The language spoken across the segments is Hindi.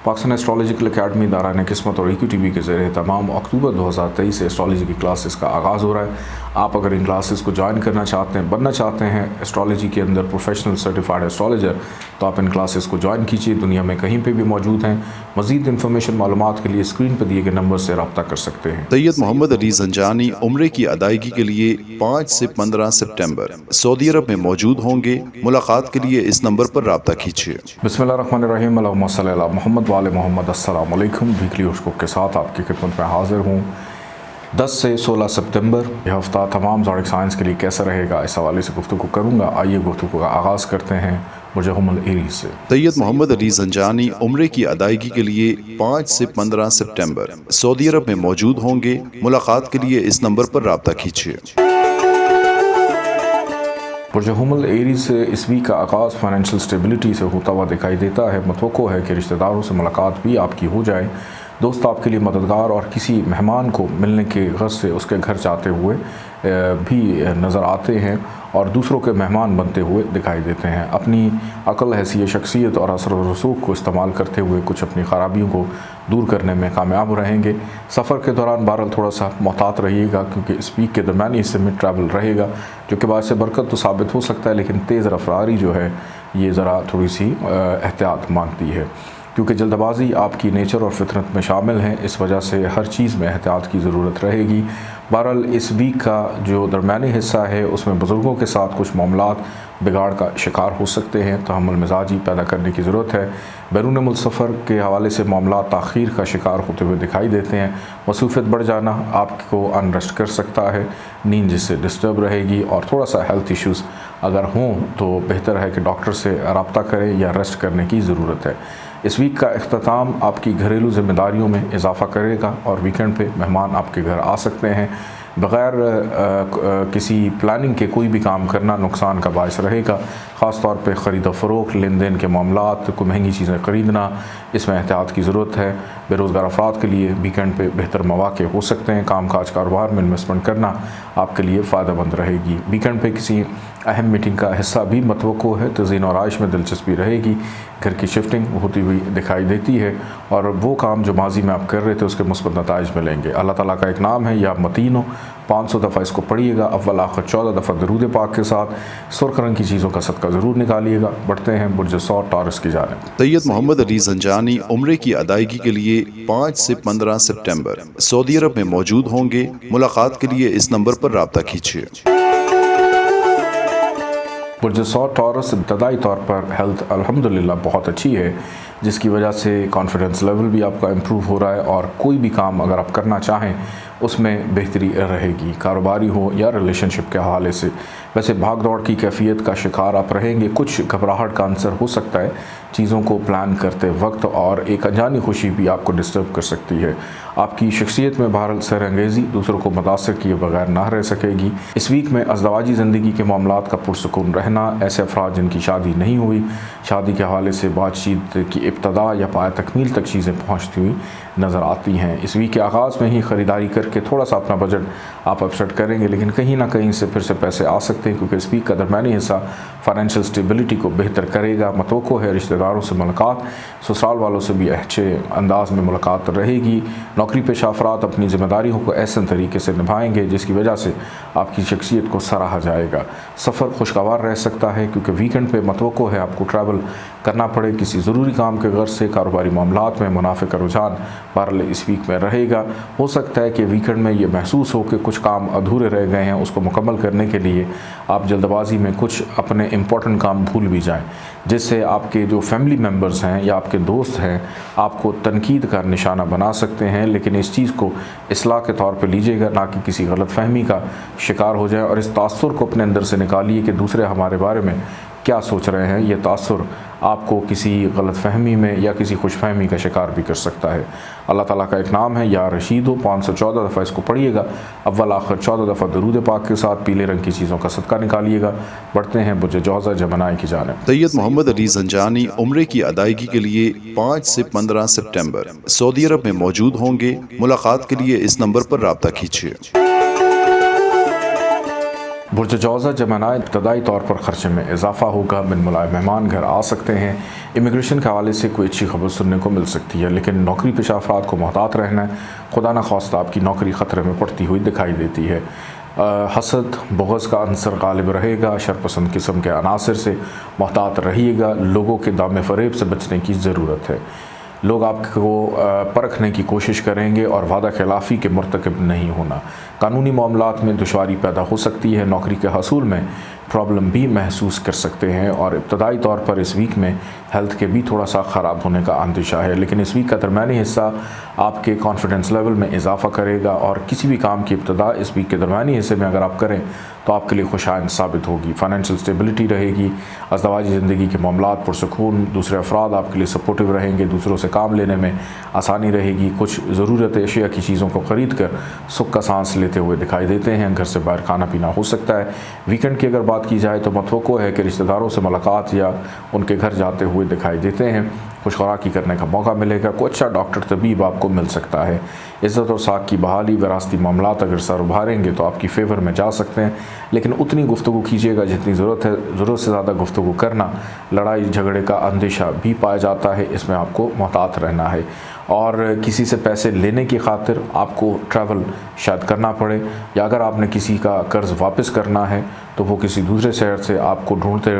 पाकिस्तान एस्ट्रोलॉजिकल अकेडमी दारान किस्मत और EQTV के ज़रिए तमाम अक्टूबर 2023 से एस्ट्रोलॉजी की क्लासेस का आगाज़ हो रहा है। आप अगर इन क्लासेस को ज्वाइन करना चाहते हैं, बनना चाहते हैं एस्ट्रोलॉजी के अंदर प्रोफेशनल सर्टिफाइड एस्ट्रोलॉजर, तो आप इन क्लासेस को ज्वाइन कीजिए। दुनिया में कहीं पे भी मौजूद हैं। मज़ीद इन्फॉर्मेशन मालूमात के लिए स्क्रीन पर दिए गए नंबर से रब्ता कर सकते हैं। सैयद मोहम्मद अली ज़ंजानी उम्रे की अदायगी के लिए 5 से 15 सितंबर सऊदी अरब में मौजूद होंगे। मुलाकात के लिए इस नंबर पर रब्ता कीजिए। बिस्मिल्लाहिर्रहमानिर्रहीम, अल्लाहुम्मा सल्ली अला मोहम्मद व आले मोहम्मद। अस्सलाम वालेकुम। वीकली हुक्क के साथ आपकी खिदमत में हाजिर हूँ। 10 से 16 सितंबर यह हफ्ता तमाम ज़ोडिक साइंस के लिए कैसा रहेगा, इस हवाले से गुफ्तगू करूँगा। आइए गुफ्तगू का आगाज़ करते हैं बुर्ज हुमल एरीज़ से। सैयद मोहम्मद अली ज़ंजानी उम्रे की अदायगी के लिए 5 से 15 सितंबर सऊदी अरब में मौजूद होंगे। मुलाकात के लिए इस नंबर पर रब्ता कीजिए। बुर्ज हुमल एरीज़ से इस वीक का आगाज़ फाइनेंशियल स्टेबिलिटी से होता हुआ दिखाई देता है। मतवक्को है कि रिश्तेदारों से मुलाकात भी आपकी हो जाए, दोस्त आपके लिए मददगार और किसी मेहमान को मिलने के गर्ज से उसके घर जाते हुए भी नज़र आते हैं और दूसरों के मेहमान बनते हुए दिखाई देते हैं। अपनी अक्ल, हैसियत, शख्सियत और असर व रसूख को इस्तेमाल करते हुए कुछ अपनी ख़राबियों को दूर करने में कामयाब रहेंगे। सफ़र के दौरान बहरहाल थोड़ा सा मोहतात रहिएगा, क्योंकि इस वीक के दरमियानी हिस्से में ट्रैवल रहेगा, जो कि बायस बरकत तो साबित हो सकता है, लेकिन तेज़ रफ्तारी जो है ये ज़रा थोड़ी सी एहतियात मांगती है, क्योंकि जल्दबाजी आपकी नेचर और फितरत में शामिल है। इस वजह से हर चीज़ में एहतियात की ज़रूरत रहेगी। बहरहाल इस वीक का जो दरमियानी हिस्सा है उसमें बुज़ुर्गों के साथ कुछ मामलात बिगाड़ का शिकार हो सकते हैं, तो तहम्मुल मिजाजी पैदा करने की ज़रूरत है। बैरून मुल्क सफ़र के हवाले से मामला ताख़ीर का शिकार होते हुए दिखाई देते हैं। मसरूफ़ियत बढ़ जाना आपको अनरेस्ट कर सकता है, नींद जिससे डिस्टर्ब रहेगी, और थोड़ा सा हेल्थ इश्यूज़ अगर हों तो बेहतर है कि डॉक्टर से रब्ता करें या रेस्ट करने की ज़रूरत है। इस वीक का इख्तिताम आपकी घरेलू ज़िम्मेदारियों में इजाफ़ा करेगा और वीकेंड पे मेहमान आपके घर आ सकते हैं। बग़ैर किसी प्लानिंग के कोई भी काम करना नुकसान का बायस रहेगा। ख़ास तौर पे ख़रीद व फ़रोख्त, लेन देन के मामलात को महंगी चीज़ें ख़रीदना, इसमें एहतियात की ज़रूरत है। बेरोज़गार अफराद के लिए वीकेंड पे बेहतर मौक़े हो सकते हैं। काम काज कारोबार में इन्वेस्टमेंट करना आपके लिए फ़ायदेमंद रहेगी। वीकेंड पे किसी अहम मीटिंग का हिस्सा भी मतवक्को है। तज़ीन और आइश में दिलचस्पी रहेगी। घर की शिफ्टिंग होती हुई दिखाई देती है और वो काम जो माजी में आप कर रहे थे उसके मुस्बत नताइज मिलेंगे। अल्लाह ताला का एक नाम है या मतीनो, 500 दफ़ा इसको पढ़िएगा, अव्वल आखिर 14 दफ़ा दरूद पाक के साथ। सुर्ख रंग की चीज़ों का सदका ज़रूर निकालिएगा। बढ़ते हैं बुर्ज सौर टॉरस की जानिब। सैयद मोहम्मद अली ज़ंजानी उम्रे की अदायगी के लिए 5 से 15 सितंबर सऊदी अरब में मौजूद होंगे। मुलाकात के लिए इस नंबर पर रब्ता कीजिए। बुर्ज सौर टॉरस इब्तदाई तौर पर हेल्थ अल्हम्दुलिल्लाह बहुत अच्छी है, जिसकी वजह से कॉन्फिडेंस लेवल भी आपका इम्प्रूव हो रहा है और कोई भी काम अगर आप करना चाहें उसमें बेहतरी रहेगी, कारोबारी हो या रिलेशनशिप के हवाले से। वैसे भाग दौड़ की कैफियत का शिकार आप रहेंगे, कुछ घबराहट का आंसर हो सकता है चीज़ों को प्लान करते वक्त, और एक अनजानी खुशी भी आपको डिस्टर्ब कर सकती है। आपकी शख्सियत में बहरहाल सर अंगेज़ी दूसरों को मुतासर किए बगैर ना रह सकेगी। इस वीक में अज़दवाजी ज़िंदगी के मामलात का पुरसुकून रहना, ऐसे अफराद जिनकी शादी नहीं हुई, शादी के हवाले से बातचीत की इब्तदा या पाया तकमील तक चीज़ें पहुँचती हुई नज़र आती हैं। इस वीक के आगाज़ में ही ख़रीदारी करके थोड़ा सा अपना बजट आप अपसेट करेंगे, लेकिन कहीं ना कहीं से फिर से पैसे आ सकते हैं, क्योंकि इस वीक का दरमियानी हिस्सा फाइनेंशियल स्टेबिलिटी को बेहतर करेगा। मतवक्को है रिश्तेदारों से मुलाकात, ससुराल वालों से भी अच्छे अंदाज में मुलाकात रहेगी। नौकरी पेशा अफराद अपनी ज़िम्मेदारियों को ऐसे तरीके से निभाएंगे जिसकी वजह से आपकी शख्सियत को सराहा जाएगा। सफ़र खुशगवार रह सकता है, क्योंकि वीकेंड पे मतवक्को है आपको ट्रैवल करना पड़े किसी ज़रूरी काम के गर्ज से। कारोबारी मामलात में मुनाफे का रुझान बहरहाल इस वीक में रहेगा। हो सकता है कि वीकेंड में ये महसूस हो कि कुछ काम अधूरे रह गए हैं, उसको मुकम्मल करने के लिए आप जल्दबाजी में कुछ अपने इम्पोर्टेंट काम भूल भी जाएं, जिससे आपके जो फैमिली मेम्बर्स हैं या आपके दोस्त हैं आपको तनकीद का निशाना बना सकते हैं। लेकिन इस चीज़ को इस्लाह के तौर पर लीजिएगा, ना कि किसी गलत फहमी का शिकार हो जाए, और इस तासुर को अपने अंदर से निकालिए कि दूसरे हमारे बारे में क्या सोच रहे हैं। ये तासुर आपको किसी गलत फहमी में या किसी खुशफहमी का शिकार भी कर सकता है। अल्लाह ताला का एक नाम है या रशीद हो, 514 दफ़ा इसको पढ़िएगा, अव्वल आखिर 14 दफ़ा दरूद पाक के साथ। पीले रंग की चीज़ों का सदका निकालिएगा। बढ़ते हैं बुर्ज जौज़ा जमनाई की जानिब। सैयद मोहम्मद अली ज़ंजानी उम्रे की अदायगी के लिए 5 से 15 सितंबर सऊदी अरब में मौजूद होंगे। मुलाकात के लिए इस नंबर पर रब्ता कीजिए। बुर्ज जौज़ा जमना इब्तदाई तौर पर ख़र्चे में इजाफा होगा। बिन मुलाय मेहमान घर आ सकते हैं। इमिग्रेशन के हवाले से कोई अच्छी खबर सुनने को मिल सकती है, लेकिन नौकरी पेशा अफराद को मोहतात रहना है। खुदा न खास्ता आपकी नौकरी ख़तरे में पड़ती हुई दिखाई देती है। हसद बुग़्ज़ का अंसर गालिब रहेगा। शरपसंद किस्म के अनासर से मोहतात रहिएगा। लोगों के दाम फ़रेब से बचने की ज़रूरत है। लोग आपको परखने की कोशिश करेंगे और वादा खिलाफ़ी के मुर्तकब नहीं होना। कानूनी मामलात में दुश्वारी पैदा हो सकती है। नौकरी के हसूल में प्रॉब्लम भी महसूस कर सकते हैं और इब्तदाई तौर पर इस वीक में हेल्थ के भी थोड़ा सा ख़राब होने का अंदेशा है, लेकिन इस वीक का दरमियानी हिस्सा आपके कॉन्फिडेंस लेवल में इजाफा करेगा और किसी भी काम की इब्तदा इस वीक के दरमियानी हिस्से में अगर आप करें तो आपके लिए खुशाइंद साबित होगी। फाइनेंशियल स्टेबिलिटी रहेगी। अज़दवाजी ज़िंदगी के मामलात पुरसकून। दूसरे अफराद आपके लिए सपोर्टिव रहेंगे। दूसरों से काम लेने में आसानी रहेगी। कुछ ज़रूरत अशिया की चीज़ों को ख़रीद कर सुख का सांस लेते हुए दिखाई देते हैं। घर से बाहर खाना पीना हो सकता है। वीकेंड की अगर बात की जाए तो मतवक्को है कि रिश्तेदारों से मुलाकात या उनके घर जाते हुए दिखाई देते हैं। खुशखुराकी करने का मौका मिलेगा। कोई अच्छा डॉक्टर तबीब आपको मिल सकता है। इज़्ज़त और साख की बहाली विरासती मामलात अगर सर उभारेंगे तो आपकी फ़ेवर में जा सकते हैं, लेकिन उतनी गुफ्तगू कीजिएगा जितनी ज़रूरत है। ज़रूरत से ज़्यादा गुफ्तगू करना लड़ाई झगड़े का अंदेशा भी पाया जाता है। इसमें आपको मोहतात रहना है और किसी से पैसे लेने की खातिर आपको ट्रैवल शायद करना पड़े, या अगर आपने किसी का कर्ज़ वापस करना है तो वो किसी दूसरे शहर से आपको ढूंढते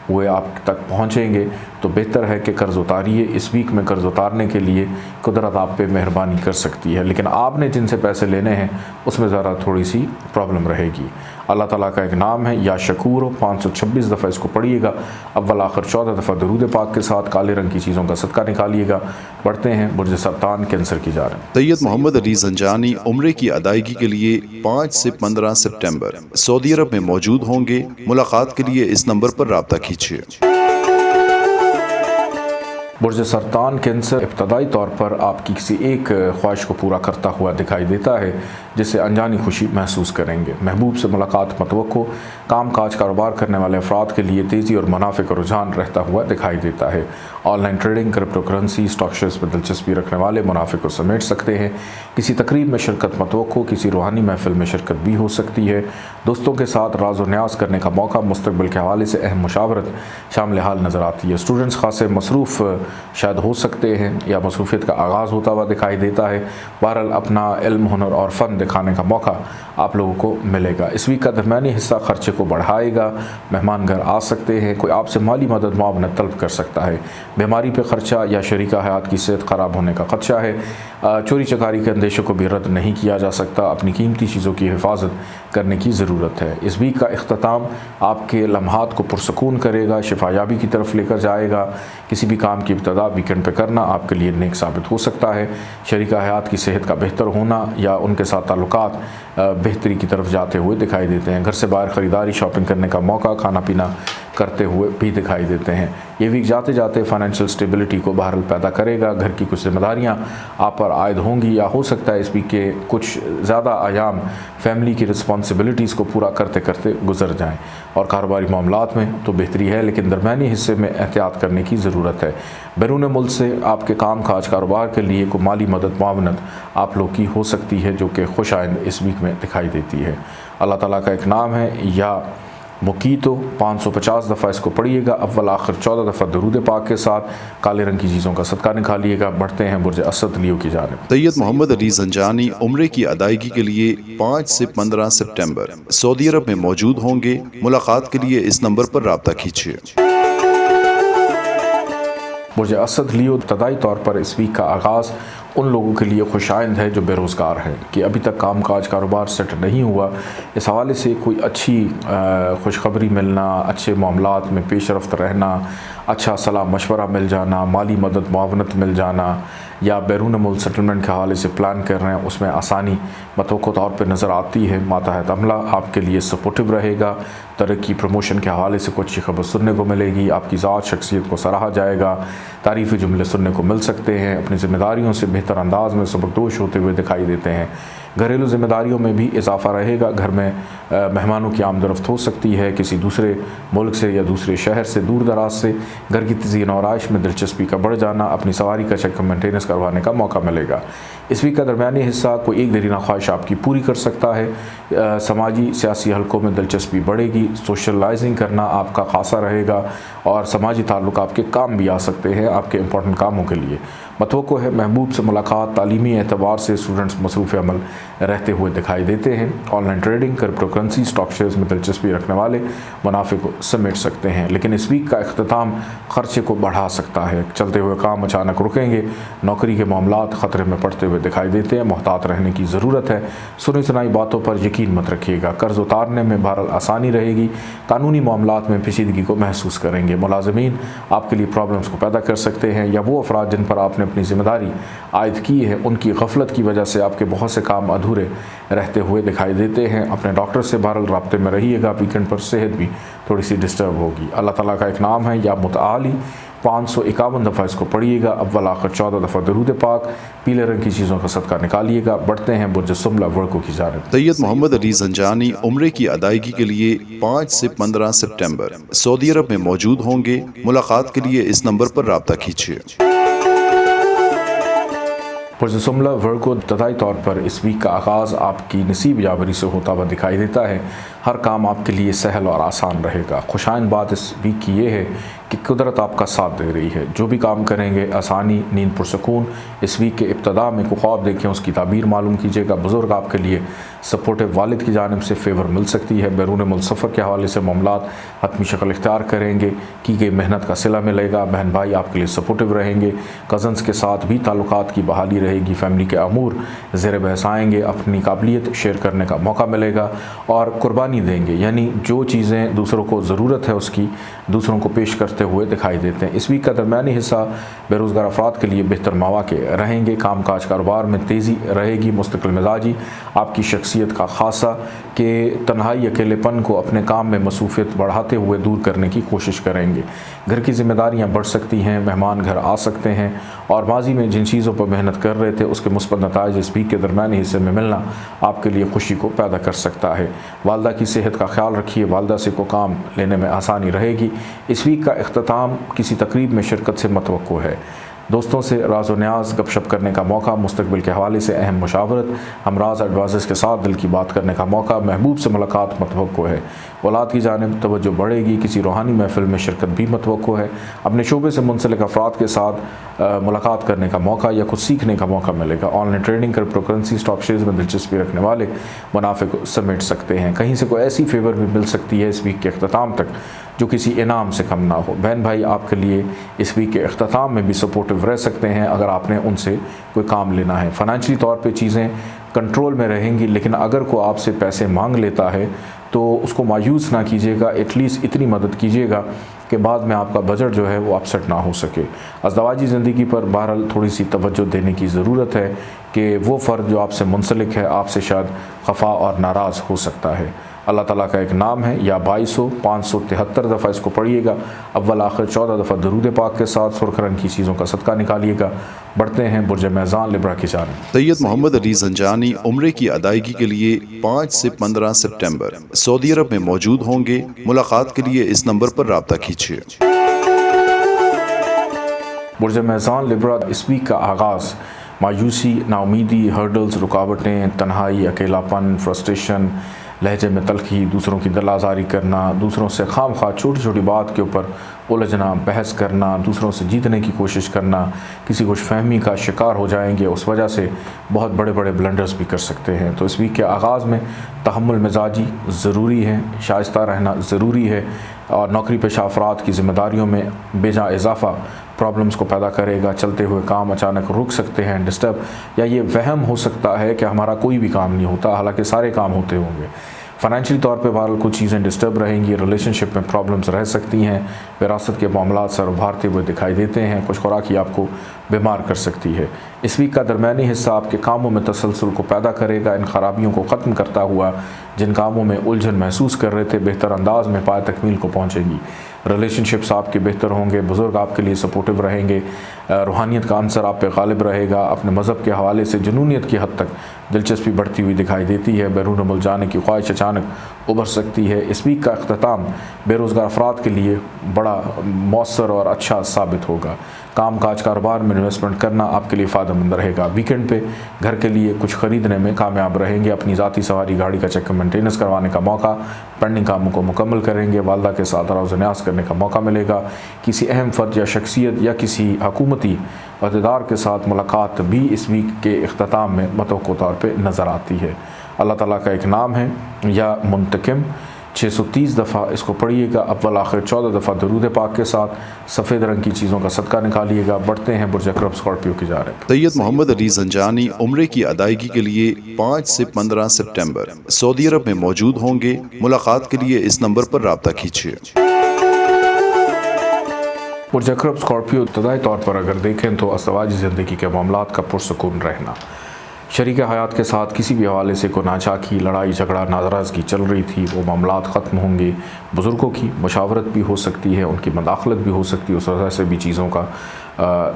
हुए आप तक पहुंचेंगे, तो बेहतर है कि कर्ज़ उतारिए। इस वीक में कर्ज़ उतारने के लिए कुदरत आप पे मेहरबानी कर सकती है, लेकिन आपने जिनसे पैसे लेने हैं उसमें ज़रा थोड़ी सी प्रॉब्लम रहेगी। अल्लाह ताला का एक नाम है या शकूर। 526 दफ़ा इसको पढ़िएगा। अव्वल आखिर 14 दफ़ा दरूद पाक के साथ काले रंग की चीज़ों का सदका निकालिएगा। बढ़ते हैं बुर्ज सरतान कैंसर की जानिब। सैयद मोहम्मद अली ज़ंजानी उम्रे की अदायगी के लिए 5 से 15 सितंबर सऊदी अरब में मौजूद होंगे। मुलाकात के लिए इस नंबर पर राब्ता कीजिए। बुर्ज सरतान कैंसर इब्तदाई तौर पर आपकी किसी एक ख्वाहिश को पूरा करता हुआ दिखाई देता है, जिससे अनजानी खुशी महसूस करेंगे। महबूब से मुलाकात मतवक्को। काम काज कारोबार करने वाले अफराद के लिए तेज़ी और मुनाफे का रुझान रहता हुआ दिखाई देता है। Online trading, crypto currency, stock shares में दिलचस्पी रखने वाले मुनाफे को समेट सकते हैं। किसी तकरीब में शिरकत मतवक्को। किसी रूहानी महफिल में शिरकत भी हो सकती है। दोस्तों के साथ राज और न्याज करने का मौका। मुस्तकबिल के हवाले से अहम मुशावरत शामिल हाल नज़र आती है। स्टूडेंट्स खासे मसरूफ़ शायद हो सकते हैं या मसरूफियत का आगाज़ होता हुआ दिखाई देता है। बहरहाल अपना इल्म, हुनर और फ़न दिखाने का मौका आप लोगों को मिलेगा। इस वीक का दरमियानी हिस्सा खर्चे को बढ़ाएगा। मेहमान घर आ सकते हैं। कोई आपसे माली मदद मुआवनत तलब कर सकता है। बीमारी पे खर्चा या शरीका हयात की सेहत ख़राब होने का खदशा है। चोरी चकारी के अंदेशे को भी रद्द नहीं किया जा सकता। अपनी कीमती चीज़ों की हिफाजत करने की ज़रूरत है। इस वीक का इख्तिताम आपके लम्हात को पुरसकून करेगा, शिफायाबी की तरफ लेकर जाएगा। किसी भी काम की इब्तदा वीकेंड पे करना आपके लिए नेक साबित हो सकता है। शरीका हयात की सेहत का बेहतर होना या उनके साथ ताल्लुकात बेहतरी की तरफ जाते हुए दिखाई देते हैं। घर से बाहर ख़रीदारी, शॉपिंग करने का मौका, खाना पीना करते हुए भी दिखाई देते हैं। ये वीक जाते जाते फाइनेंशियल स्टेबिलिटी को बहरहाल पैदा करेगा। घर की कुछ जिम्मेदारियाँ आप पर आयद होंगी या हो सकता है इस वीक के कुछ ज़्यादा आयाम फैमिली की रिस्पॉन्सिबिलिटीज़ को पूरा करते करते गुजर जाएँ। और कारोबारी मामलात में तो बेहतरी है, लेकिन दरमियानी हिस्से में एहतियात करने की ज़रूरत है। बैरून मुल्क से आपके काम काज कारोबार के लिए कोई माली मदद मुआवनत आप लोग की हो सकती है, जो कि खुशाइंद इस वीक में दिखाई देती है। अल्लाह ताला का एक नाम है या मुकीतो। 550 दफ़ा इसको पढ़िएगा। अव्वल आखिर 14 दफ़ा दरूद पाक के साथ काले रंग की चीज़ों का सदका निकालिएगा। बढ़ते हैं बुर्ज असद लियो की जानिब। सैयद मोहम्मद अली ज़ंजानी उम्रे की अदायगी के लिए 5 से 15 सितंबर सऊदी अरब में मौजूद होंगे। मुलाकात के लिए इस नंबर पर राब्ता कीजिए। बुर्ज असद लियो इब्तदाई तौर पर इस वीक का आगाज़ उन लोगों के लिए खुशाइंद है जो बेरोज़गार हैं, कि अभी तक काम काज कारोबार सेट नहीं हुआ। इस हवाले से कोई अच्छी खुशखबरी मिलना, अच्छे मामलात में पेशरफ्त रहना, अच्छा सलाह मशवरा मिल जाना, माली मदद मुआवनत मिल जाना, या बैरून मुल्क सेटलमेंट के हवाले से प्लान कर रहे हैं उसमें आसानी मतवक्को तौर पर नज़र आती है। मातहत अमला आपके लिए सपोर्टिव रहेगा। तरक्की प्रमोशन के हवाले से कुछ अच्छी खबर सुनने को मिलेगी। आपकी ज़ात शख्सियत को सराहा जाएगा। तारीफ़ी जुमले सुनने को मिल सकते हैं। अपनी ज़िम्मेदारियों से बेहतर अंदाज में सबकदोश होते हुए दिखाई देते हैं। घरेलू जिम्मेदारियों में भी इजाफा रहेगा। घर में मेहमानों की आमदरफ्त हो सकती है, किसी दूसरे मुल्क से या दूसरे शहर से, दूर दराज से। घर की तज़ीन और आइश में दिलचस्पी का बढ़ जाना, अपनी सवारी का चेक मेंटेनेंस करवाने का मौका मिलेगा। इस वीक का दरमियानी हिस्सा कोई एक देरीना ख्वाहिश आपकी पूरी कर सकता है। समाजी सियासी हलकों में दिलचस्पी बढ़ेगी। सोशलाइजिंग करना आपका खासा रहेगा और समाजी ताल्लुक आपके काम भी आ सकते हैं, आपके इंपॉर्टेंट कामों के लिए। मतवक्को है महबूब से मुलाकात। तालीमी एतबार से स्टूडेंट्स मसरूफ़ अमल रहते हुए दिखाई देते हैं। Online trading, crypto currency, stock shares में दिलचस्पी रखने वाले मुनाफे को समेट सकते हैं। लेकिन इस वीक का अख्ताम खर्चे को बढ़ा सकता है। चलते हुए काम अचानक रुकेंगे। नौकरी के मामलात ख़तरे में पड़ते हुए दिखाई देते हैं। मोहतात रहने की ज़रूरत है। सुनी सुनाई बातों पर यकीन मत रखिएगा। कर्ज उतारने में बहरहाल आसानी रहेगी। कानूनी मामलात में पेचीदगी को महसूस करेंगे। मुलाजिमीन आपके लिए प्रॉब्लम्स को पैदा कर सकते हैं, या वो अफराद जिन पर आपने अपनी जिम्मेदारी आयद की है उनकी गफलत की वजह से आपके बहुत से काम अधूरे रहते हुए दिखाई देते हैं। अपने डॉक्टर से बहरहाल राब्ते में रहिएगा। वीकेंड पर सेहत भी थोड़ी सी डिस्टर्ब होगी। अल्लाह ताला का एक नाम है या मुतआली। 551 दफ़ा इसको पढ़िएगा। अव्वल आखिर 14 दफ़ा दरूद पाक। पीले रंग की चीज़ों का सदका निकालिएगा। बढ़ते हैं बुर्ज सुमला वर्को की जानिब। सैयद मोहम्मद अली ज़ंजानी उम्रे की अदायगी के लिए 5 से 15 सितंबर सऊदी अरब में मौजूद होंगे। मुलाकात के लिए इस नंबर पर राब्ता कीजिए। बुर्ज सुमला वर्को तदाई तौर पर इस वीक का आगाज़ आपकी नसीब यावरी से होता हुआ दिखाई देता है। हर काम आपके लिए सहल और आसान रहेगा। खुशाइन बात इस वीक की ये है कि कुदरत आपका साथ दे रही है। जो भी काम करेंगे आसानी, नींद पुरसकून। इस वीक के इब्तदा में कोई ख्वाब देखें, उसकी ताबीर मालूम कीजिएगा। बुज़ुर्ग आपके लिए सपोर्टिव वालिद की जानिब से फ़ेवर मिल सकती है। बैरून मुल्क सफ़र के हवाले से मामलात हतमी शक्ल इख्तियार करेंगे। की गई मेहनत का सिला मिलेगा। बहन भाई आपके लिए सपोर्टिव रहेंगे। कज़न्स के साथ भी ताल्लुकात की बहाली रहेगी। फैमिली के अमूर ज़ेर बहस आएंगे। अपनी काबिलियत शेयर करने का मौका मिलेगा और कुर्बानी देंगे, यानी जो चीज़ें दूसरों को ज़रूरत है उसकी दूसरों को पेश करते हुए दिखाई देते हैं। इस वीक का दरमियानी हिस्सा बेरोज़गार अफराद के लिए बेहतर मौक़े रहेंगे। काम काज कारोबार में तेज़ी रहेगी। मुस्तकिल मिजाजी आपकी शख्सियत का खासा कि तन्हाई अकेलेपन को अपने काम में मसरूफ़ियत बढ़ाते हुए दूर करने की कोशिश करेंगे। घर की जिम्मेदारियाँ बढ़ सकती हैं। मेहमान घर आ सकते हैं और माजी में जिन चीज़ों पर मेहनत कर रहे थे उसके मुस्बत नताइज इस वीक के दरमियानी हिस्से में मिलना आपके लिए खुशी को पैदा कर सकता है। वालदा की सेहत का ख्याल रखिए। वालदा से को काम लेने में आसानी रहेगी। इस वीक का इख्तिताम किसी तकरीब में शिरकत से मतवक्को है। दोस्तों से राज व न्याज गपशप करने का मौका। मुस्तकबिल के हवाले से अहम मुशावरत। हमराज एडवाइज़र्स के साथ दिल की बात करने का मौका। महबूब से मुलाकात मतवक्को है। औलाद की जानिब तवज्जो बढ़ेगी। किसी रूहानी महफिल में शिरकत भी मतवक्को है। अपने शोबे से मुंसलिक अफराद के साथ मुलाकात करने का मौका या कुछ सीखने का मौका मिलेगा। Online trading, crypto currency, stock shares में दिलचस्पी रखने वाले मुनाफे को समेट सकते हैं। कहीं से कोई ऐसी फेवर भी मिल सकती है इस वीक के अख्ताम तक जो किसी इनाम से कम ना हो। बहन भाई आपके लिए इस वीक के अख्ताम में भी सपोर्टिव रह सकते हैं अगर आपने उनसे कोई काम लेना है। फाइनेंशियली तौर पे चीज़ें कंट्रोल में रहेंगी, लेकिन अगर कोई आपसे पैसे मांग लेता है तो उसको मायूस ना कीजिएगा। एटलीस्ट इतनी मदद कीजिएगा कि बाद में आपका बजट जो है वो अपसेट ना हो सके। अज़दवाजी ज़िंदगी पर बहरहाल थोड़ी सी तवज्जो देने की ज़रूरत है कि वो फ़र्द जो आपसे मुंसलिक है आपसे शायद खफा और नाराज़ हो सकता है। अल्लाह ताला का एक नाम है या 22,573 दफ़ा इसको पढ़िएगा। अव्वल आखिर 14 दफ़ा दरूद पाक के साथ सुर्ख रंग की चीज़ों का सदका निकालिएगा। बढ़ते हैं बुर्ज मैज़ान लिब्रा की जानिब। सैयद मोहम्मद अली ज़ंजानी उम्रे की अदायगी के लिए 5 से 15 सितंबर सऊदी अरब में मौजूद होंगे। मुलाकात के लिए इस नंबर पर राब्ता कीजिए। बुर्ज मैज़ान लिब्रा इस वीक का आगाज़ मायूसी, नाउमीदी, हर्डल्स, रुकावटें, तन्हाई, अकेलापन, फ्रस्ट्रेशन, लहजे में तलखी, दूसरों की दिल आज़ारी करना, दूसरों से खामखा छोटी छोटी बात के ऊपर उलझना, बहस करना, दूसरों से जीतने की कोशिश करना, किसी खुशफहमी का शिकार हो जाएंगे, उस वजह से बहुत बड़े बड़े ब्लंडर्स भी कर सकते हैं। तो इस वीक के आगाज़ में तहम्मुल मिजाजी ज़रूरी है, शाइस्ता रहना ज़रूरी है और नौकरी पेशा अफराद की ज़िम्मेदारियों में बेजा इजाफ़ा प्रॉब्लम्स को पैदा करेगा। चलते हुए काम अचानक रुक सकते हैं, डिस्टर्ब, या ये वहम हो सकता है कि हमारा कोई भी काम नहीं होता, हालांकि सारे काम होते होंगे। फाइनेंशियली तौर पे बहरहाल कुछ चीज़ें डिस्टर्ब रहेंगी। रिलेशनशिप में प्रॉब्लम्स रह सकती हैं। विरासत के मामलात सर उभारते हुए दिखाई देते हैं। कुछ खुराकी आपको बीमार कर सकती है। इस वीक का दरमियानी हिस्सा आपके कामों में तसलसल को पैदा करेगा। इन खराबियों को ख़त्म करता हुआ जिन कामों में उलझन महसूस कर रहे थे बेहतर अंदाज में पाए तकमील को पहुँचेगी। रिलेशनशिप्स आपके बेहतर होंगे, बुज़ुर्ग आपके लिए सपोर्टिव रहेंगे, रूहानियत का अंसर आप पे गालिब रहेगा। अपने मज़हब के हवाले से जुनूनियत की हद तक दिलचस्पी बढ़ती हुई दिखाई देती है। बैरून मुल्क जाने की ख्वाहिश अचानक उभर सकती है। इस वीक का अख्ताम बेरोज़गार अफराद के लिए बड़ा मौसर और अच्छा साबित होगा। काम काज कारोबार में इन्वेस्टमेंट करना आपके लिए फ़ायदेमंद रहेगा। वीकेंड पे घर के लिए कुछ ख़रीदने में कामयाब रहेंगे। अपनी ज़ाती सवारी गाड़ी का चेक मेंटेनेंस करवाने का मौका, पेंडिंग कामों को मुकम्मल करेंगे। वालदा के साथ राज़ न्यास करने का मौका मिलेगा। किसी अहम फ़र्द या शख्सियत या किसी हुकूमती अहदेदार के साथ मुलाकात भी इस वीक के इख्तिताम में मतवक्को तौर पर नज़र आती है। अल्लाह ताला का एक नाम है या मुंतकिम। 630 दफ़ा इसको पढ़िएगा। अव्वल आखिर 14 दफ़ा दरूद पाक के साथ सफ़ेद रंग की चीज़ों का सदका निकालिएगा। बढ़ते हैं बुर्ज अकरब स्कॉर्पियो की जानिब। सैयद मोहम्मद अली ज़ंजानी उम्रे की अदायगी के लिए 5 से 15 सितंबर सऊदी अरब में मौजूद होंगे। मुलाकात के लिए इस नंबर पर राब्ता कीजिए। बुर्ज अकरब स्कॉर्पियो इब्तदाई तौर पर अगर देखें तो अज़दवाजी ज़िंदगी के मामलात का पुरसकून रहना, शरीक हयात के साथ किसी भी हवाले से कोई नाचाकी, लड़ाई झगड़ा, नाराज़गी चल रही थी, वो मामलात ख़त्म होंगे। बुज़ुर्गों की मशावरत भी हो सकती है, उनकी मदाखलत भी हो सकती है, उस वजह से भी चीज़ों का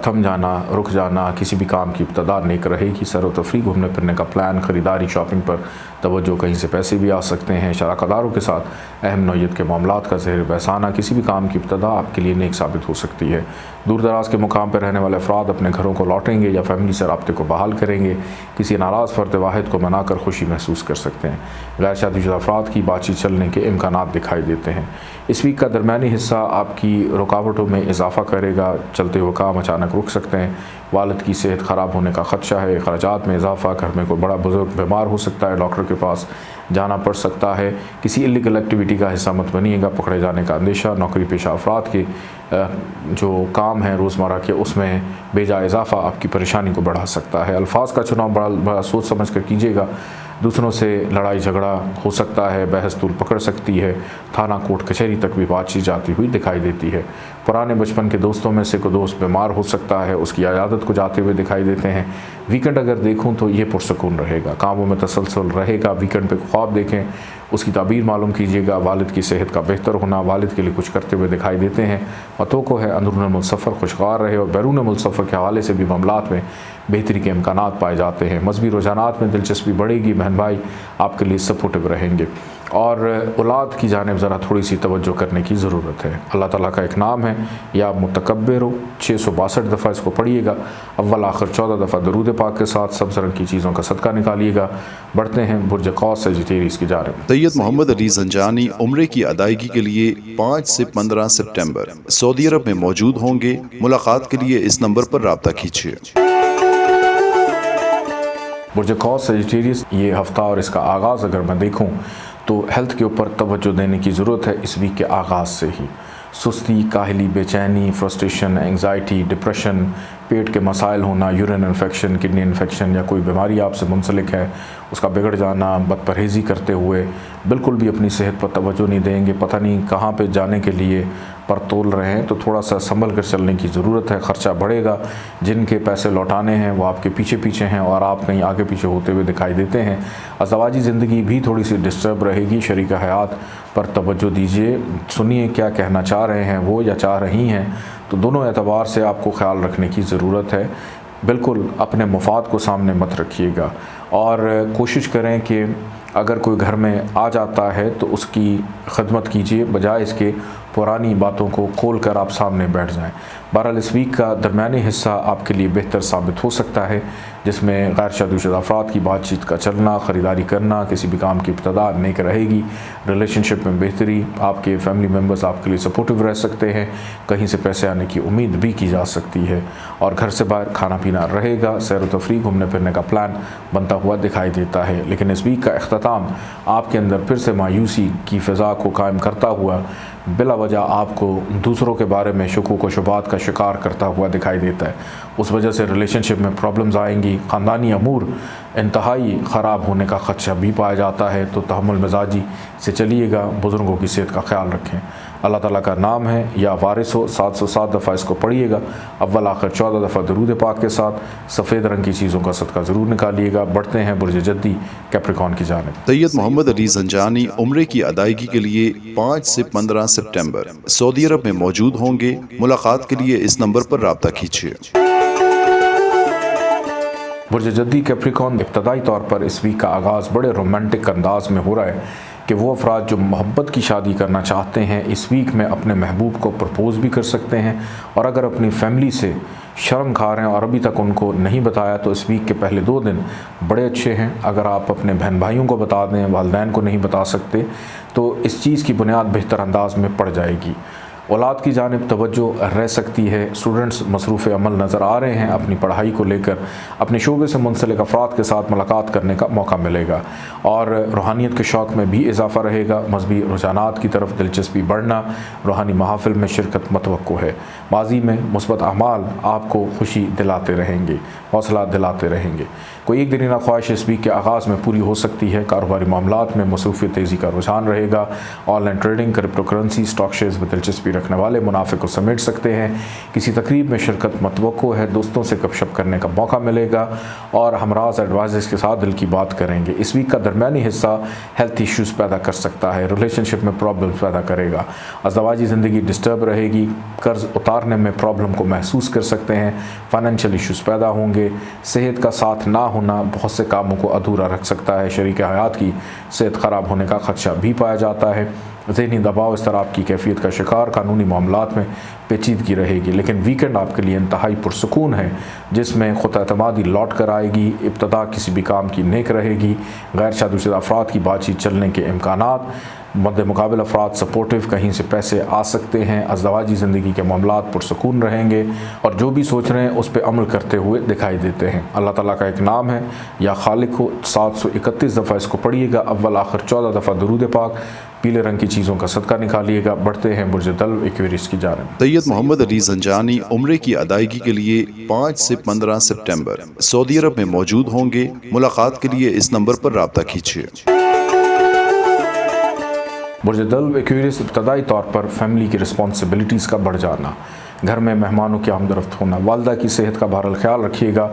थम जाना, रुक जाना, किसी भी काम की इब्तदा नेक रहेगी। सर व तफरी, घूमने फिरने का प्लान, ख़रीदारी, शॉपिंग पर तवज्जो, कहीं से पैसे भी आ सकते हैं। शराकतदारों के साथ अहम नौयत के मामलात का ज़हर बहसाना, किसी भी काम की इब्तदा आपके लिए नेक साबित हो सकती है। दूर दराज के मुकाम पर रहने वाले अफराद अपने घरों को लौटेंगे या फैमिली से राब्ते को बहाल करेंगे। किसी नाराज़ फ़र्द वाहिद को मनाकर खुशी महसूस कर सकते हैं। गैर शादीशुदा अफराद की बातचीत चलने के इम्कानात दिखाई देते हैं। इस वीक का दरमियानी हिस्सा आपकी रुकावटों में इजाफा करेगा। चलते हुए काम अचानक रुक सकते हैं। वालिद की सेहत ख़राब होने का ख़दशा है। ख़र्चात में इजाफा, घर में कोई बड़ा बुजुर्ग बीमार हो सकता है, डॉक्टर के पास जाना पड़ सकता है। किसी इलीगल एक्टिविटी का हिस्सा मत बनिएगा, पकड़े जाने का अंदेशा। नौकरी पेशा अफराद के जो काम है रोज़मर्रा के, उसमें बेजा इजाफा आपकी परेशानी को बढ़ा सकता है। अल्फाज का चुनाव बड़ा सोच समझ कर कीजिएगा। दूसरों से लड़ाई झगड़ा हो सकता है, बहस तूल पकड़ सकती है। थाना कोर्ट कचहरी तक भी बातचीत जाती हुई दिखाई देती है। पुराने बचपन के दोस्तों में से कोई दोस्त बीमार हो सकता है, उसकी इयादत को जाते हुए दिखाई देते हैं। वीकेंड अगर देखूं तो ये पुरसकून रहेगा, कामों में तसलसल रहेगा। वीकेंड पे ख्वाब देखें, उसकी ताबीर मालूम कीजिएगा। वालिद की सेहत का बेहतर होना, वालिद के लिए कुछ करते हुए दिखाई देते हैं। मतों को है अंदरून मुल्क सफ़र खुशगवार रहे और बैरून मुल्क सफ़र के हवाले से भी मामलात में बेहतरी के इम्कानात पाए जाते हैं। मजहबी रुझानात में दिलचस्पी बढ़ेगी। बहन भाई आपके लिए सपोर्टिव रहेंगे और औलाद की जानिब ज़रा थोड़ी सी तवज्जो करने की ज़रूरत है। अल्लाह ताला का एक नाम है या मुतकब्बिर हो। 662 दफ़ा इसको पढ़िएगा। अव्वल आखिर 14 दफ़ा दरूद पाक के साथ सब्ज़ रंग की चीज़ों का सदका निकालिएगा। बढ़ते हैं बुर्ज कौस सेजिटेरियस की जानिब। सैयद मोहम्मद अली ज़ंजानी उम्रे की अदायगी के लिए 5 से 15 सितंबर सऊदी अरब में मौजूद होंगे। मुलाकात के लिए इस नंबर पर राब्ता कीजिए। बुर्ज कौस सेजिटेरियस ये हफ़्ता और इसका आगाज़ अगर मैं देखूँ तो हेल्थ के ऊपर तवज्जो देने की ज़रूरत है। इस वीक के आगाज़ से ही सुस्ती, काहली, बेचैनी, फ्रस्ट्रेशन, एंग्जाइटी, डिप्रेशन, पेट के मसाइल होना, यूरिन इन्फेक्शन, किडनी इन्फेक्शन या कोई बीमारी आपसे मुंसलिक है, उसका बिगड़ जाना, बदपरहेज़ी करते हुए बिल्कुल भी अपनी सेहत पर तवज्जो नहीं देंगे, पता नहीं कहाँ पे जाने के लिए पर तोल रहे हैं, तो थोड़ा सा संभल कर चलने की ज़रूरत है। ख़र्चा बढ़ेगा। जिनके पैसे लौटाने हैं वो आपके पीछे पीछे हैं और आप कहीं आगे पीछे होते हुए दिखाई देते हैं। अज़दवाजी ज़िंदगी भी थोड़ी सी डिस्टर्ब रहेगी। शरीक हयात पर तवज्जो दीजिए, सुनिए क्या कहना चाह रहे हैं वो या चाह रही हैं, तो दोनों एतबार से आपको ख्याल रखने की ज़रूरत है। बिल्कुल अपने मफाद को सामने मत रखिएगा और कोशिश करें कि अगर कोई घर में आ जाता है तो उसकी खिदमत कीजिए, बजाय इसके पुरानी बातों को खोल कर आप सामने बैठ जाएं। बहरहाल इस वीक का दरमियानी हिस्सा आपके लिए बेहतर साबित हो सकता है, जिसमें गैर शादीशुदा अफराद की बातचीत का चलना, ख़रीदारी करना, किसी भी काम की इब्तदा नेक रहेगी। रिलेशनशिप में बेहतरी, आपके फैमिली मेम्बर्स आपके लिए सपोर्टिव रह सकते हैं। कहीं से पैसे आने की उम्मीद भी की जा सकती है और घर से बाहर खाना पीना रहेगा। सैर व तफरीह, घूमने फिरने का प्लान बनता हुआ दिखाई देता है। लेकिन इस वीक का अख्ताम आपके अंदर फिर से मायूसी की फ़िज़ा को कायम करता हुआ बिला वजह आपको दूसरों के बारे में शुकूक व शुबात का शिकार करता हुआ दिखाई देता है। उस वजह से रिलेशनशिप में प्रॉब्लम्स आएंगी। ख़ानदानी अमूर इंतहाई ख़राब होने का ख़दशा भी पाया जाता है। तो तहम्मुल मिजाजी से चलिएगा, बुज़ुर्गों की सेहत का ख्याल रखें। अल्लाह ताला का नाम है या वारिस हो, 707 दफ़ा इसको पढ़िएगा। अव्वल आखिर 14 दफ़ा दरूद पाक के साथ सफ़ेद रंग की चीज़ों का सदका ज़रूर निकालिएगा। बढ़ते हैं बुर्ज जद्दी कैप्रिकॉर्न की जानिब। सैयद मोहम्मद अली ज़ंजानी उम्रे की अदायगी के लिए 5 से 15 सितंबर सऊदी अरब में मौजूद होंगे। मुलाकात के लिए इस नंबर पर राब्ता कीजिए। बुर्ज जद्दी कैप्रिकॉर्न इब्तदाई तौर पर इस वीक का आगाज़ बड़े रोमांटिक अंदाज में हो रहा है कि वो अफराद जो मोहब्बत की शादी करना चाहते हैं इस वीक में अपने महबूब को प्रपोज़ भी कर सकते हैं, और अगर अपनी फैमिली से शर्म खा रहे हैं और अभी तक उनको नहीं बताया तो इस वीक के पहले 2 दिन बड़े अच्छे हैं। अगर आप अपने बहन भाइयों को बता दें, वालिदैन को नहीं बता सकते, तो इस चीज़ की बुनियाद बेहतर अंदाज में पड़ जाएगी। औलाद की जानिब तवज्जो रह सकती है। स्टूडेंट्स मसरूफ़ अमल नज़र आ रहे हैं। अपनी पढ़ाई को लेकर अपने शोबे से मुंसलिक अफराद के साथ मुलाकात करने का मौका मिलेगा और रूहानियत के शौक़ में भी इजाफ़ा रहेगा। मजहबी रुझानात की तरफ दिलचस्पी बढ़ना, रूहानी महाफिल में शिरकत मतवक्को है। माजी में मुस्बत अमाल आपको खुशी दिलाते रहेंगे, हौसला दिलाते रहेंगे। कोई एक दिनीना ख्वाहिश इस वीक के आगाज़ में पूरी हो सकती है। कारोबारी मामलात में मसरूफ़ियत तेज़ी का रुझान रहेगा। Online trading, crypto currency, stock shares में दिलचस्पी रखने वाले मुनाफे को समेट सकते हैं। किसी तकरीब में शिरकत मतवक्को है। दोस्तों से गपशप करने का मौका मिलेगा और हमराज एडवाइजर्स के साथ दिल की बात करेंगे। इस वीक का दरमियानी हिस्सा हेल्थ इश्यूज़ पैदा कर सकता है, रिलेशनशिप में प्रॉब्लम्स पैदा करेगा। अज़दवाजी ज़िंदगी डिस्टर्ब रहेगी। कर्ज उतारने में प्रॉब्लम को महसूस कर सकते हैं। फाइनेंशियल इश्यूज़ पैदा होंगे। सेहत का साथ ना होना बहुत से कामों को अधूरा रख सकता है। शरीक हयात की सेहत ख़राब होने का खदशा भी पाया जाता है। ज़हनी दबाव, इस तरह की कैफियत का शिकार, कानूनी मामलात में पेचीदगी रहेगी। लेकिन वीकेंड आपके लिए इंतहाई पुरसकून है, जिसमें खुद एतमादी लौट कर आएगी। इब्तदा किसी भी काम की नेक रहेगी। गैर शादीशुदा अफराद की बातचीत चलने के इम्कानात, मद्दे मुकाबिल अफराद सपोर्टिव, कहीं से पैसे आ सकते हैं। अज़दवाजी ज़िंदगी के मामलात पुरसकून रहेंगे और जो भी सोच रहे हैं उस पर अमल करते हुए दिखाई देते हैं। अल्लाह ताला का एक नाम है या खालिक हो, 731 दफ़ा इसको पढ़िएगा। अव्वल आखिर 14 दफ़ा दरूद पाक पीले रंग की चीज़ों का सदका निकालिएगा। बढ़ते हैं बुर्ज दल्व एक्वेरियस की जानिब। सैयद मोहम्मद अली ज़ंजानी उम्रे की अदायगी के लिए 5 से 15 सितंबर सऊदी अरब में मौजूद होंगे। मुलाकात के लिए इस नंबर पर राब्ता कीजिए। बुर्ज दल्व एक्वेरियस इब्तदाई तौर पर फैमिली की रिस्पॉन्सिबिलिटीज़ का बढ़ जाना, घर में मेहमानों की आमदरफ्त होना, वालदा की सेहत का बहरहाल ख्याल रखिएगा।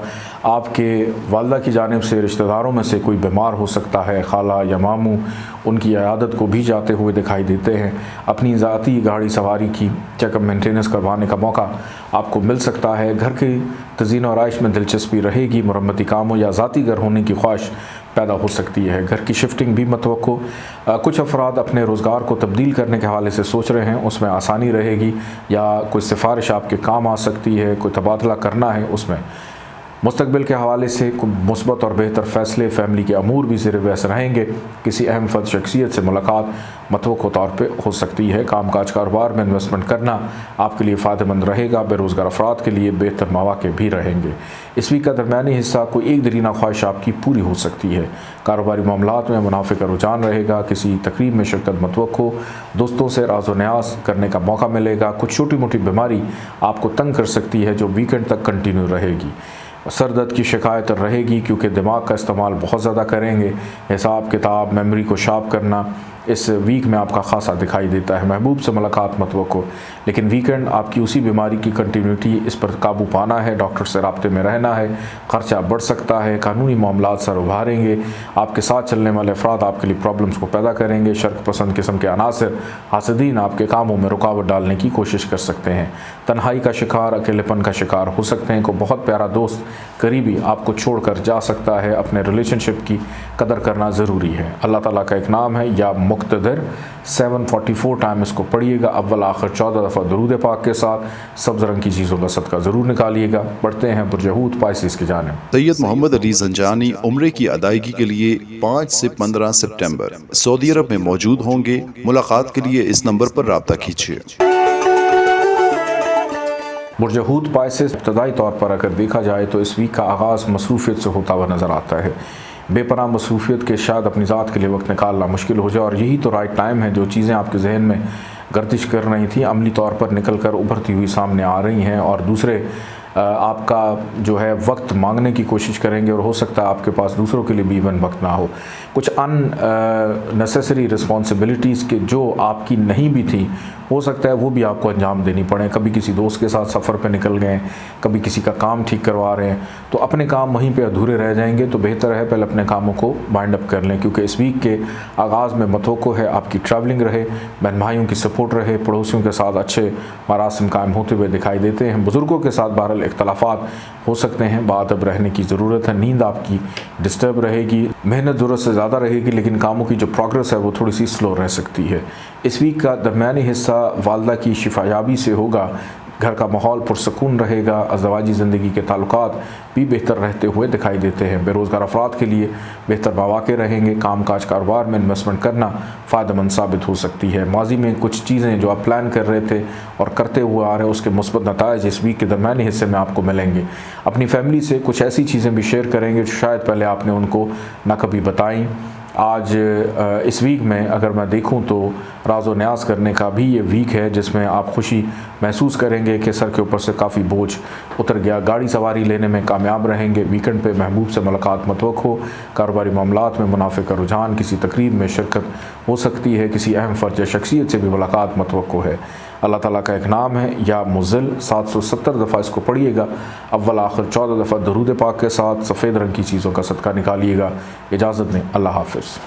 आपके वालदा की जानिब से रिश्तेदारों में से कोई बीमार हो सकता है, खाला या मामू उनकी इयादत को भी जाते हुए दिखाई देते हैं। अपनी ज़ाती गाड़ी सवारी की चेकअप मेंटेनेंस करवाने का मौका आपको मिल सकता है। घर के तज़ीन और आइश में दिलचस्पी रहेगी। मुरम्मती कामों या ज़ाती घर होने की ख्वाहिश पैदा हो सकती है। घर की शिफ्टिंग भी मतवक्को। कुछ अफराद अपने रोज़गार को तब्दील करने के हवाले से सोच रहे हैं, उसमें आसानी रहेगी या कोई सिफारिश आपके काम आ सकती है। कोई तबादला करना है, उसमें मुस्तकबिल के हवाले से मुस्बत और बेहतर फ़ैसले, फैमिली के अमूर भी ज़ेर बहस रहेंगे। किसी अहम फ़र्द शख्सियत से मुलाकात मतवक्को तौर पे हो सकती है। कामकाज कारोबार में इन्वेस्टमेंट करना आपके लिए फ़ायदेमंद रहेगा। बेरोज़गार अफराद के लिए बेहतर मौक़े भी रहेंगे। इस वीक का दरमियानी हिस्सा कोई एक दिनीना ख्वाहिश आपकी पूरी हो सकती है। कारोबारी मामलात में मुनाफे का रुझान रहेगा। किसी तकरीब में शिरकत मतवक्को। दोस्तों से राज़ व न्याज़ करने का मौका मिलेगा। कुछ छोटी मोटी बीमारी आपको तंग कर सकती है जो वीकेंड तक कंटिन्यू रहेगी। सर दर्द की शिकायत रहेगी क्योंकि दिमाग का इस्तेमाल बहुत ज़्यादा करेंगे। हिसाब किताब, मेमोरी को शार्प करना इस वीक में आपका खासा दिखाई देता है। महबूब से मुलाकात मतवक्को, लेकिन वीकेंड आपकी उसी बीमारी की कंटिन्यूटी, इस पर काबू पाना है। डॉक्टर से राब्ते में रहना है। ख़र्चा बढ़ सकता है। कानूनी मामलात सर उभारेंगे। आपके साथ चलने वाले अफराद आपके लिए प्रॉब्लम्स को पैदा करेंगे। शर्क पसंद किस्म के अनासर हासदीन आपके कामों में रुकावट डालने की कोशिश कर सकते हैं। तन्हाई का शिकार, अकेलेपन का शिकार हो सकते हैं। कोई बहुत प्यारा दोस्त, करीबी आपको छोड़कर जा सकता है। अपने रिलेशनशिप की कदर करना ज़रूरी है। अल्लाह ताला का एक नाम है या मुक़्तदिर, 744 टाइम इसको पढ़िएगा। अव्वल आखिर 14 दफ़ा दरूद पाक के साथ सब्ज़ रंग की चीज़ों का सदका ज़रूर निकालिएगा। बढ़ते हैं बुर्ज पाइसिस की जानिब। सैयद मोहम्मद अली ज़ंजानी उम्रे की अदायगी के लिए 5 से 15 सितंबर सऊदी अरब में मौजूद होंगे। मुलाकात के लिए इस नंबर पर राब्ता कीजिए। बुर्ज पाइसिस इब्तदाई तौर पर अगर देखा जाए तो इस वीक का आगाज़ मसरूफ़ियत से होता हुआ नज़र आता है। बेपनाह मसरूफ़ियत के शायद अपनी ज़ात के लिए वक्त निकालना मुश्किल हो जाए और यही तो राइट टाइम है। जो चीज़ें आपके जहन में गर्दिश कर रही थी, अमली तौर पर निकल कर उभरती हुई सामने आ रही हैं और दूसरे आपका जो है वक्त मांगने की कोशिश करेंगे और हो सकता है आपके पास दूसरों के लिए भी इवन वक्त ना हो। कुछ अननेसेसरी रिस्पॉन्सिबिलिटीज़ के जो आपकी नहीं भी थी, हो सकता है वो भी आपको अंजाम देनी पड़े। कभी किसी दोस्त के साथ सफ़र पे निकल गए, कभी किसी का काम ठीक करवा रहे हैं, तो अपने काम वहीं पे अधूरे रह जाएंगे। तो बेहतर है पहले अपने कामों को वाइंड अप कर लें, क्योंकि इस वीक के आगाज़ में मतवक्को है आपकी ट्रैवलिंग रहे, बहन भाइयों की सपोर्ट रहे, पड़ोसियों के साथ अच्छे मरासिम कायम होते हुए दिखाई देते हैं। बुज़ुर्गों के साथ बहरहाल इख्तलाफात हो सकते हैं, बाअदब रहने की ज़रूरत है। नींद आपकी डिस्टर्ब रहेगी, मेहनत ज़रूरत से ज़्यादा रहेगी, लेकिन कामों की जो प्रोग्रेस है वो थोड़ी सी स्लो रह सकती है। इस वीक का दरमियानी हिस्सा वालदा की शिफायाबी से होगा। घर का माहौल पुरसकून रहेगा। अज़दवाजी ज़िंदगी के ताल्लुकात भी बेहतर रहते हुए दिखाई देते हैं। बेरोज़गार अफराद के लिए बेहतर मौक़े रहेंगे। काम काज कारोबार में इन्वेस्टमेंट करना फ़ायदेमंद साबित हो सकती है। माजी में कुछ चीज़ें जो आप प्लान कर रहे थे और करते हुए आ रहे हैं, उसके मुस्बत नताइज इस वीक के दरमियानी हिस्से में आपको मिलेंगे। अपनी फैमिली से कुछ ऐसी चीज़ें भी शेयर करेंगे जो शायद पहले आपने उनको ना कभी बताई। आज इस वीक में अगर मैं देखूं तो राज़ व न्याज़ करने का भी ये वीक है, जिसमें आप खुशी महसूस करेंगे कि सर के ऊपर से काफ़ी बोझ उतर गया। गाड़ी सवारी लेने में कामयाब रहेंगे। वीकेंड पे महबूब से मुलाकात मतवक्को। कारोबारी मामलात में मुनाफे का रुझान। किसी तकरीब में शिरकत हो सकती है। किसी अहम फ़र्ज या शख्सियत से भी मुलाकात मतवक्को है। अल्लाह ताला का एक नाम है या मुज़िल, 770 दफ़ा इसको पढ़िएगा। अव्वल आखिर 14 दफ़ा दरूद पाक के साथ सफ़ेद रंग की चीज़ों का सदका निकालिएगा। इजाज़त दें, अल्लाह हाफ़िज़।